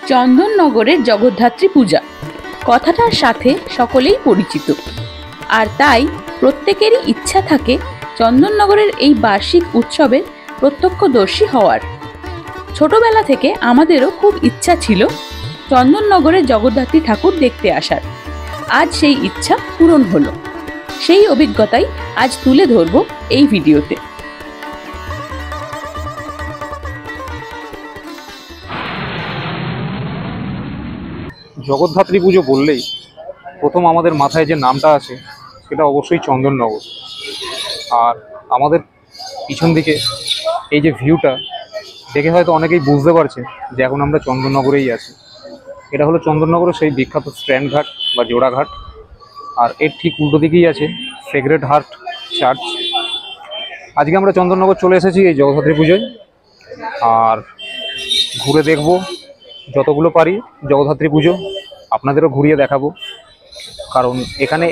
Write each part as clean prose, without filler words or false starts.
চন্দননগরের জগদ্ধাত্রী পূজা কথাটার সাথে সকলেই পরিচিত, আর তাই প্রত্যেকেরই ইচ্ছা থাকে চন্দননগরের এই বার্ষিক উৎসবের প্রত্যক্ষদর্শী হওয়ার। ছোটবেলা থেকে আমাদেরও খুব ইচ্ছা ছিল চন্দননগরের জগদ্ধাত্রী ঠাকুর দেখতে আসার। আজ সেই ইচ্ছা পূরণ হলো। সেই অভিজ্ঞতাই আজ তুলে ধরব এই ভিডিওতে। জগদ্ধাত্রী পুজো বললেই প্রথম আমাদের মাথায় যে নামটা আছে সেটা অবশ্যই চন্দননগর। আর আমাদের পিছন দিকে এই যে ভিউটা দেখে হয়তো অনেকেই বুঝতে পারছে যে এখন আমরা চন্দননগরেই আছি। এটা হলো চন্দননগরের সেই বিখ্যাত স্ট্র্যান্ড ঘাট বা জোড়াঘাট, আর এর ঠিক উল্টো দিকেই আছে সেক্রেড হার্ট চার্চ। আজকে আমরা চন্দননগর চলে এসেছি এই জগদ্ধাত্রী পুজোয়, আর ঘুরে দেখব যতগুলো পারি জগদ্ধাত্রী পুজো, আপনাদেরও ঘুরিয়ে দেখাবো। কারণ এখানে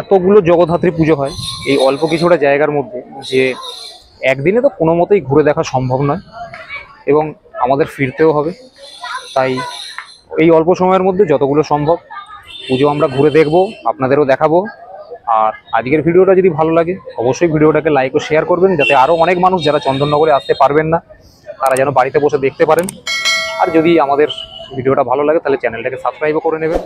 এতগুলো জগদ্ধাত্রী পুজো হয় এই অল্প কিছুটা জায়গার মধ্যে, যে একদিনে তো কোনো মতেই ঘুরে দেখা সম্ভব নয় এবং আমাদের ফিরতেও হবে। তাই এই অল্প সময়ের মধ্যে যতগুলো সম্ভব পুজো আমরা ঘুরে দেখব, আপনাদেরও দেখাবো। আর আজকের ভিডিওটা যদি ভালো লাগে অবশ্যই ভিডিওটাকে লাইক ও শেয়ার করবেন, যাতে আরও অনেক মানুষ যারা চন্দননগরে আসতে পারবেন না তারা যেন বাড়িতে বসে দেখতে পারেন। আর যদি আমাদের ভিডিওটা ভালো লাগে তাহলে চ্যানেলটাকে সাবস্ক্রাইবও করে নেবেন।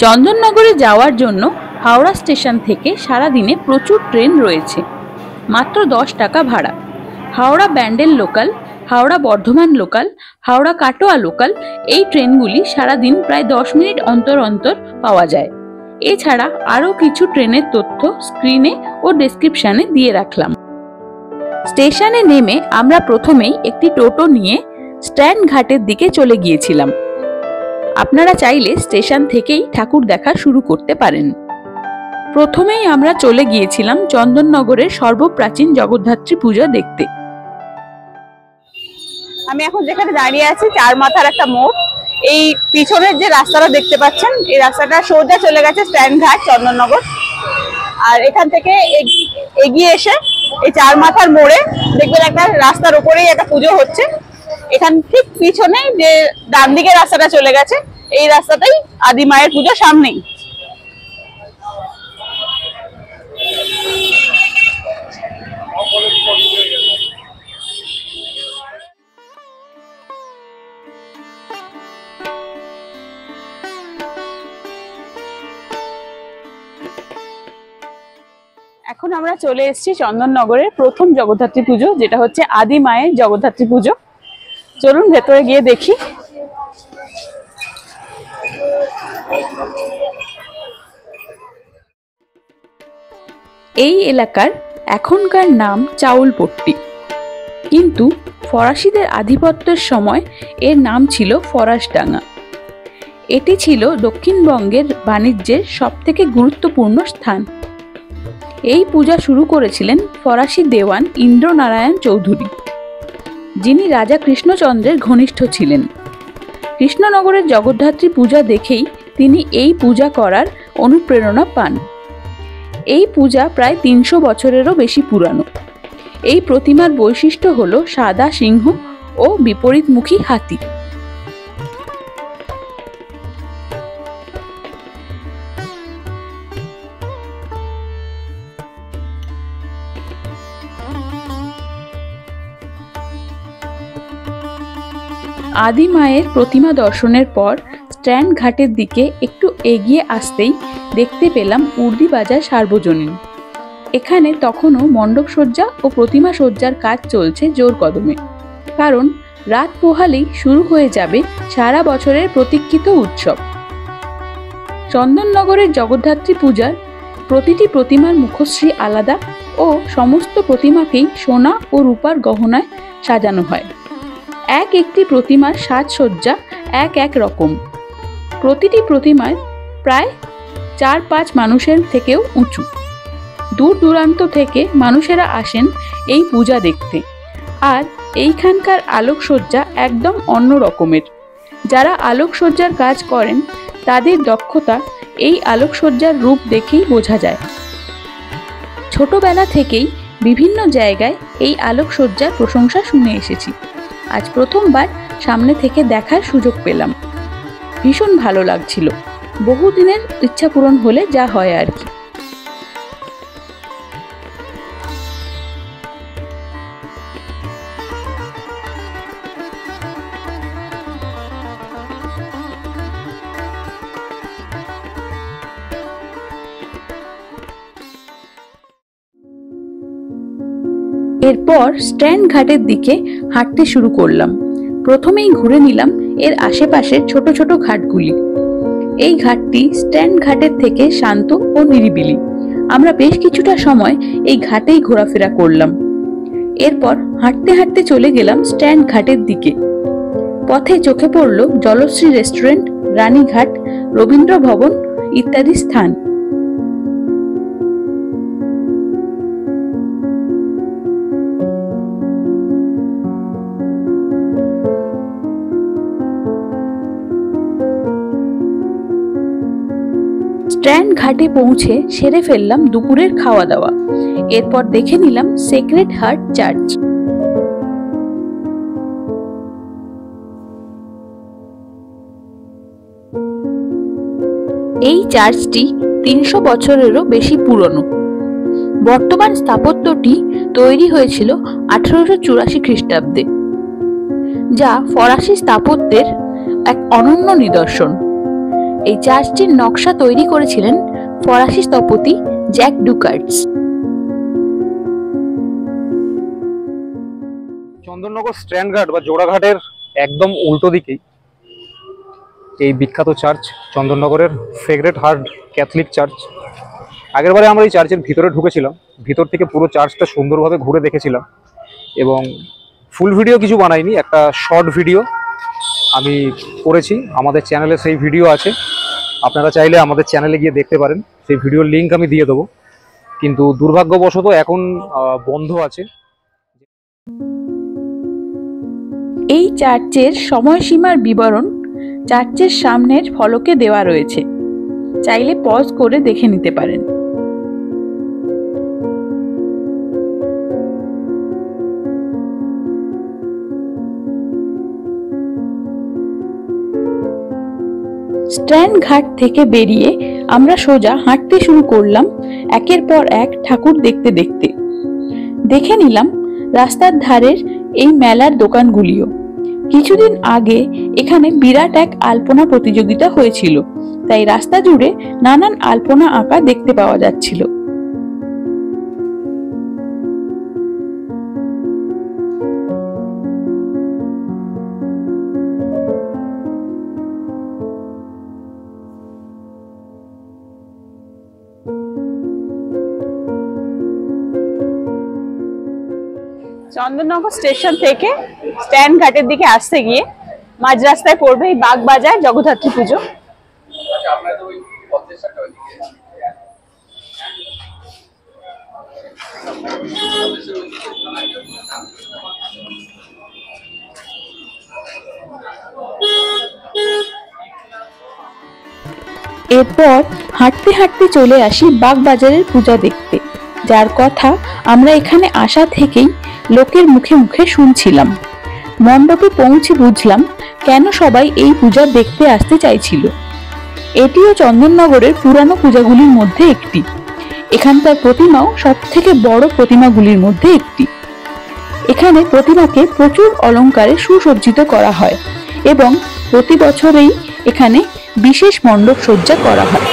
চন্দননগরে যাওয়ার জন্য হাওড়া স্টেশন থেকে সারাদিনে প্রচুর ট্রেন রয়েছে। মাত্র 10 টাকা ভাড়া। Howrah Bandel local, Howrah Bardhaman local, Howrah Katwa local, এই ট্রেনগুলি সারাদিন প্রায় 10 মিনিট অন্তর অন্তর পাওয়া যায়। এছাড়া আরও কিছু ট্রেনের তথ্য স্ক্রিনে ও ডেসক্রিপশনে দিয়ে রাখলাম। স্টেশনে নেমে আমরা প্রথমেই একটি টোটো নিয়ে স্ট্যান্ড ঘাটের দিকে চলে গিয়েছিলাম। আপনারা চাইলে স্টেশন থেকেই ঠাকুর দেখা শুরু করতে পারেন। প্রথমেই আমরা চলে গিয়েছিলাম চন্দননগরের সর্বপ্রাচীন জগদ্ধাত্রী পূজা দেখতে। আমি এখন যেখানে দাঁড়িয়ে আছি চার মাথার একটা মোড়। এই পিছনের যে রাস্তাটা দেখতে পাচ্ছেন এই রাস্তাটা সোজা চলে গেছে স্ট্যান্ড ঘাট চন্দননগর। আর এখান থেকে এগিয়ে এসে এই চার মাথার মোড়ে দেখবেন একটা রাস্তার উপরেই একটা পুজো হচ্ছে। এখান ঠিক পিছনে যে ডান দিকে রাস্তাটা চলে গেছে এই রাস্তাটাই আদি মায়ের পুজো সামনেই। এখন আমরা চলে এসেছি চন্দননগরের প্রথম জগদ্ধাত্রী পুজো, যেটা হচ্ছে আদি মায়ের জগদ্ধাত্রী পুজো। চলুন ভেতরে গিয়ে দেখি। এই এলাকার এখনকার নাম চাউলপট্টি, কিন্তু ফরাসিদের আধিপত্যের সময় এর নাম ছিল ফরাসডাঙ্গা। এটি ছিল দক্ষিণবঙ্গের বাণিজ্যের সবথেকে গুরুত্বপূর্ণ স্থান। এই পূজা শুরু করেছিলেন ফরাসি দেওয়ান ইন্দ্রনারায়ণ চৌধুরী, যিনি রাজা কৃষ্ণচন্দ্রের ঘনিষ্ঠ ছিলেন। কৃষ্ণনগরের জগদ্ধাত্রী পূজা দেখেই তিনি এই পূজা করার অনুপ্রেরণা পান। এই পূজা প্রায় 300 বছরেরও বেশি পুরানো। এই প্রতিমার বৈশিষ্ট্য হল সাদা সিংহ ও বিপরীতমুখী হাতি। আদি মায়ের প্রতিমা দর্শনের পর স্ট্যান্ড ঘাটের দিকে একটু এগিয়ে আসতেই দেখতে পেলাম উর্দিবাজার সার্বজনীন। এখানে তখনও মণ্ডপ সজ্জা ও প্রতিমা সজ্জার কাজ চলছে জোর কদমে, কারণ রাত পোহালেই শুরু হয়ে যাবে সারা বছরের প্রতীক্ষিত উৎসব। চন্দননগরের জগদ্ধাত্রী পূজার প্রতিটি প্রতিমার মুখশ্রী আলাদা ও সমস্ত প্রতিমাকেই সোনা ও রূপার গহনায় সাজানো হয়। এক একটি প্রতিমার সাজসজ্জা এক এক রকম। প্রতিটি প্রতিমায় প্রায় 4-5 মানুষের থেকেও উঁচু। দূর দূরান্ত থেকে মানুষেরা আসেন এই পূজা দেখতে। আর এইখানকার আলোকসজ্জা একদম অন্য রকমের। যারা আলোকসজ্জার কাজ করেন তাদের দক্ষতা এই আলোকসজ্জার রূপ দেখেই বোঝা যায়। ছোটবেলা থেকেই বিভিন্ন জায়গায় এই আলোকসজ্জার প্রশংসা শুনে এসেছি। আজ প্রথমবার সামনে থেকে দেখার সুযোগ পেলাম। ভীষণ ভালো লাগছিল। বহুদিনের ইচ্ছা পূরণ হলে যা হয় আর কি। এরপর স্ট্যান্ড ঘাটের দিকে হাঁটতে শুরু করলাম। প্রথমেই ঘুরে নিলাম এর আশেপাশের ছোট ছোট ঘাটগুলি। এই ঘাটটি স্ট্যান্ড ঘাটের থেকে শান্ত ও নিরিবিলি। আমরা বেশ কিছুটা সময় এই ঘাটেই ঘোরাফেরা করলাম। এরপর হাঁটতে হাঁটতে চলে গেলাম স্ট্যান্ড ঘাটের দিকে। পথে চোখে পড়ল জলশ্রী রেস্টুরেন্ট, রানীঘাট, রবীন্দ্র ভবন ইত্যাদি স্থান। স্ট্যান্ড ঘাটে পৌঁছে সেরে ফেললাম দুপুরের খাওয়া দাওয়া। এরপর দেখে নিলাম সেক্রেড হার্ট চার্চ। এই চার্চটি 300 বছরেরও বেশি পুরনো। বর্তমান স্থাপত্যটি তৈরি হয়েছিল 1884 খ্রিস্টাব্দে, যা ফরাসি স্থাপত্যের এক অনন্য নিদর্শন। এই চার্চটির নকশা তৈরি করেছিলেন ফরাসি স্থপতি জ্যাক ডুকার্টস। চন্দননগর স্ট্যান্ড ঘাট বা জোড়াঘাটের একদম উল্টো দিকেই এই বিখ্যাত চার্চ, চন্দননগরের সেক্রেড হার্ট ক্যাথলিক চার্চ। আগেরবারে আমরা এই চার্চের ভিতরে ঢুকেছিলাম, ভিতর থেকে পুরো চার্চটা সুন্দরভাবে ঘুরে দেখেছিলাম এবং ফুল ভিডিও কিছু বানাইনি, একটা শর্ট ভিডিও আমি করেছি। আমাদের চ্যানেলে সেই ভিডিও আছে, আপনারা চাইলে আমাদের চ্যানেলে গিয়ে দেখতে পারেন। সেই ভিডিওর লিঙ্ক আমি দিয়ে দেবো, কিন্তু দুর্ভাগ্যবশত এখন বন্ধ আছে। এই চার্চের সময়সীমার বিবরণ চার্চের সামনের ফলকে দেওয়া রয়েছে, চাইলে পজ করে দেখে নিতে পারেন। স্ট্যান্ড ঘাট থেকে বেরিয়ে আমরা সোজা হাঁটতে শুরু করলাম একের পর এক ঠাকুর দেখতে দেখতে। দেখে নিলাম রাস্তার ধারের এই মেলার দোকানগুলিও। কিছুদিন আগে এখানে বিরাট এক আলপনা প্রতিযোগিতা হয়েছিল, তাই রাস্তা জুড়ে নানান আলপনা আঁকা দেখতে পাওয়া যাচ্ছিল। চন্দননগর স্টেশন থেকে স্ট্যান্ড ঘাটের দিকে আসতে গিয়ে মাঝ রাস্তায় পড়বে এই বাগবাজার জগদ্ধাত্রী পুজো। এরপর হাঁটতে হাঁটতে চলে আসি বাগবাজারের পূজা দেখতে, যার কথা আমরা এখানে আসা থেকেই লোকের মুখে মুখে শুনছিলাম। মণ্ডপে পৌঁছে বুঝলাম কেন সবাই এই পূজা দেখতে আসতে চাইছিল। এটিও চন্দননগরের পুরানো পূজাগুলির মধ্যে একটি। এখানকার প্রতিমাও সব থেকে বড় প্রতিমাগুলির মধ্যে একটি। এখানে প্রতিমাকে প্রচুর অলংকারে সুসজ্জিত করা হয় এবং প্রতি বছরেই এখানে বিশেষ মণ্ডপ সজ্জা করা হয়।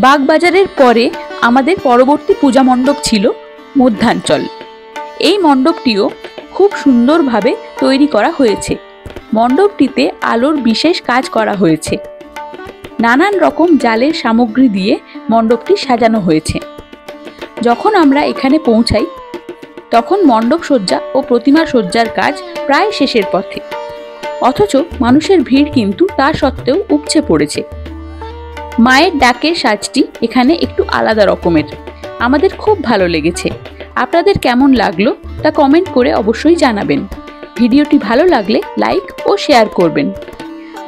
বাগবাজারের পরে আমাদের পরবর্তী পূজা মণ্ডপ ছিল মধ্যাঞ্চল। এই মণ্ডপটিও খুব সুন্দরভাবে তৈরি করা হয়েছে। মণ্ডপটিতে আলোর বিশেষ কাজ করা হয়েছে। নানান রকম জালের সামগ্রী দিয়ে মণ্ডপটি সাজানো হয়েছে। যখন আমরা এখানে পৌঁছাই তখন মণ্ডপ সজ্জা ও প্রতিমা সজ্জার কাজ প্রায় শেষের পথে, অথচ মানুষের ভিড় কিন্তু তা সত্ত্বেও উপচে পড়েছে। মায়ের ডাকের সাজটি এখানে একটু আলাদা রকমের, আমাদের খুব ভালো লেগেছে। আপনাদের কেমন লাগলো তা কমেন্ট করে অবশ্যই জানাবেন। ভিডিওটি ভালো লাগলে লাইক ও শেয়ার করবেন।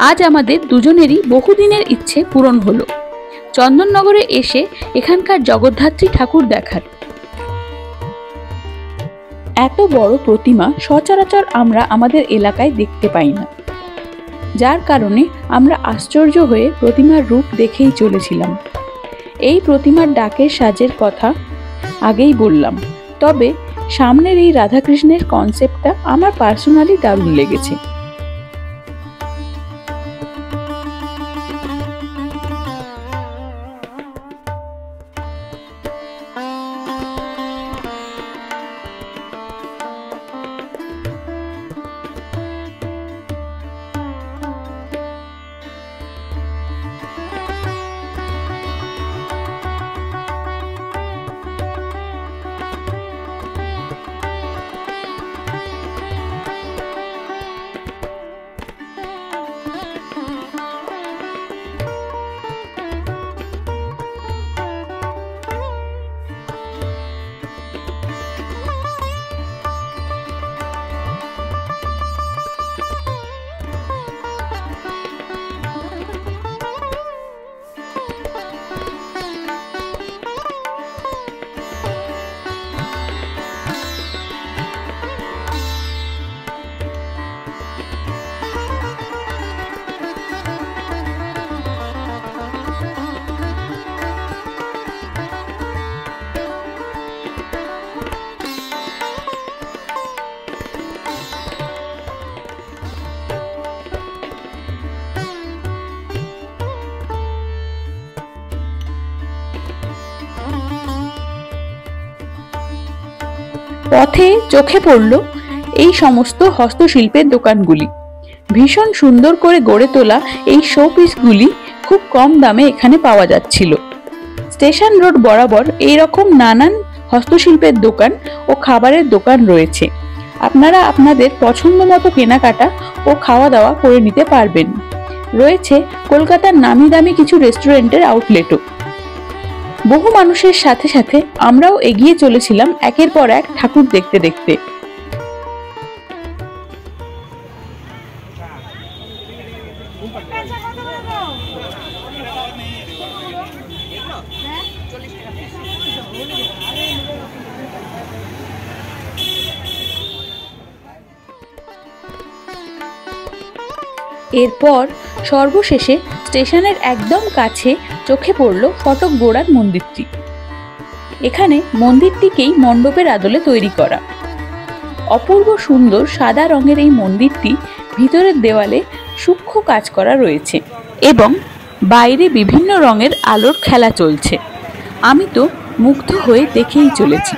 আজ আমাদের দুজনেরই বহুদিনের ইচ্ছে পূরণ হলো, চন্দননগরে এসে এখানকার জগদ্ধাত্রী ঠাকুর দেখার। এত বড় প্রতিমা সচরাচর আমরা আমাদের এলাকায় দেখতে পাই না, যার কারণে আমরা আশ্চর্য হয়ে প্রতিমার রূপ দেখেই চলেছিলাম। এই প্রতিমার ডাকের সাজের কথা আগেই বললাম, তবে সামনের এই রাধাকৃষ্ণের কনসেপ্টটা আমার পার্সোনালি দারুণ লেগেছে। পথে চোখে পড়ল এই সমস্ত হস্তশিল্পের দোকানগুলি। ভীষণ সুন্দর করে গড়ে তোলা এই শো পিসগুলি খুব কম দামে এখানে পাওয়া যাচ্ছিল। স্টেশন রোড বরাবর এইরকম নানান হস্তশিল্পের দোকান ও খাবারের দোকান রয়েছে। আপনারা আপনাদের পছন্দ মতো কেনাকাটা ও খাওয়া দাওয়া করে নিতে পারবেন। রয়েছে কলকাতার নামি দামি কিছু রেস্টুরেন্টের আউটলেটও। বহু মানুষের সাথে সাথে আমরাও এগিয়ে চলেছিলাম একের পর এক ঠাকুর দেখতে দেখতে। এরপর সর্বশেষে স্টেশনের একদম কাছে চোখে পড়ল ফটক গোড়ার মন্দিরটি। এখানে মন্দিরটিকেই মণ্ডপের আদলে তৈরি করা। অপূর্ব সুন্দর সাদা রঙের এই মন্দিরটি ভিতরের দেওয়ালে সূক্ষ্ম কাজ করা রয়েছে এবং বাইরে বিভিন্ন রঙের আলোর খেলা চলছে। আমি তো মুগ্ধ হয়ে দেখেই চলেছি।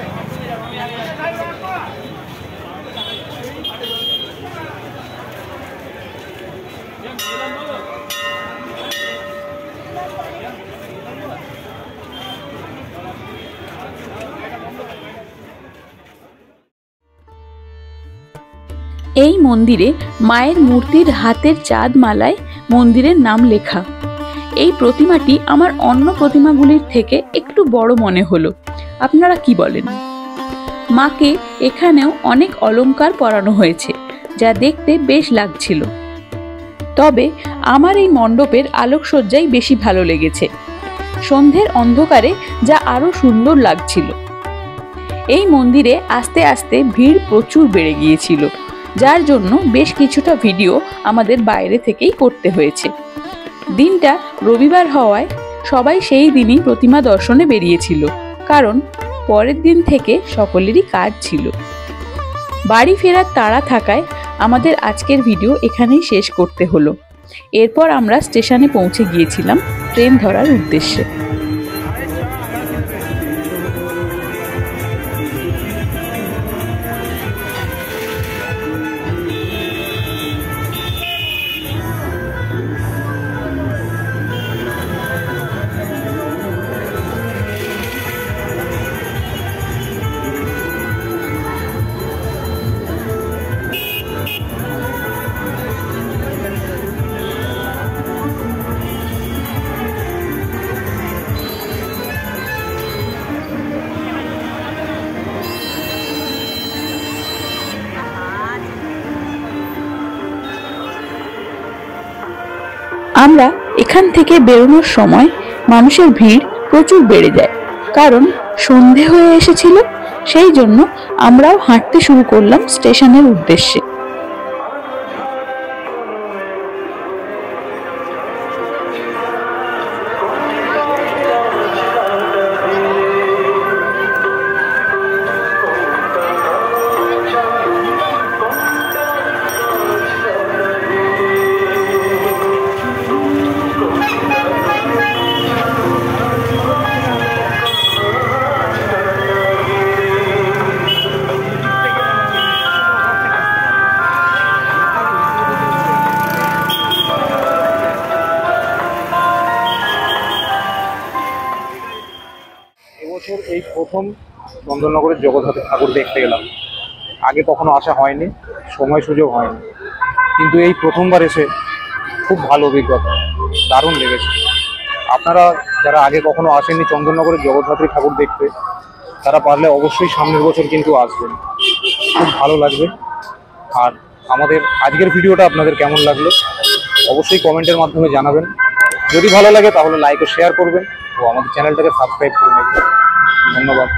এই মন্দিরে মায়ের মূর্তির হাতের চাঁদ মালায় মন্দিরের নাম লেখা। এই প্রতিমাটি আমার অন্য প্রতিমাগুলির থেকে একটু বড় মনে হলো। আপনারা কি বলেন? মাকে এখানেও অনেক অলংকার পরানো হয়েছে, যা দেখতে বেশ লাগছিল। তবে আমার এই মণ্ডপের আলোকসজ্জাই বেশি ভালো লেগেছে। সন্ধ্যের অন্ধকারে যা আরো সুন্দর লাগছিল। এই মন্দিরে আস্তে আস্তে ভিড় প্রচুর বেড়ে গিয়েছিল, যার জন্য বেশ কিছুটা ভিডিও আমাদের বাইরে থেকেই করতে হয়েছে। দিনটা রবিবার হওয়ায় সবাই সেই দিনই প্রতিমা দর্শনে বেরিয়েছিল, কারণ পরের দিন থেকে সকলেরই কাজ ছিল। বাড়ি ফেরার তাড়া থাকায় আমাদের আজকের ভিডিও এখানেই শেষ করতে হলো। এরপর আমরা স্টেশনে পৌঁছে গিয়েছিলাম ট্রেন ধরার উদ্দেশ্যে। আমরা এখান থেকে বেরোনোর সময় মানুষের ভিড় প্রচুর বেড়ে যায়, কারণ সন্ধে হয়ে এসেছিল। সেই জন্য আমরাও হাঁটতে শুরু করলাম স্টেশনের উদ্দেশ্যে। এবছর এই প্রথম চন্দননগরের জগদ্ধাত্রী ঠাকুর দেখতে গেলাম। আগে কখনো আসা হয়নি, সময় সুযোগ হয়নি, কিন্তু এই প্রথমবার এসে খুব ভালো অভিজ্ঞতা, দারুণ লেগেছে। আপনারা যারা আগে কখনো আসেননি চন্দননগরের জগদ্ধাত্রী ঠাকুর দেখতে, তারা পারলে অবশ্যই সামনের বছর কিন্তু আসবেন, খুব ভালো লাগবে। আর আমাদের আজকের ভিডিওটা আপনাদের কেমন লাগলো অবশ্যই কমেন্টের মাধ্যমে জানাবেন। যদি ভালো লাগে তাহলে লাইক ও শেয়ার করবেন ও আমাদের চ্যানেলটাকে সাবস্ক্রাইব করে নেবেন। ধন্যবাদ।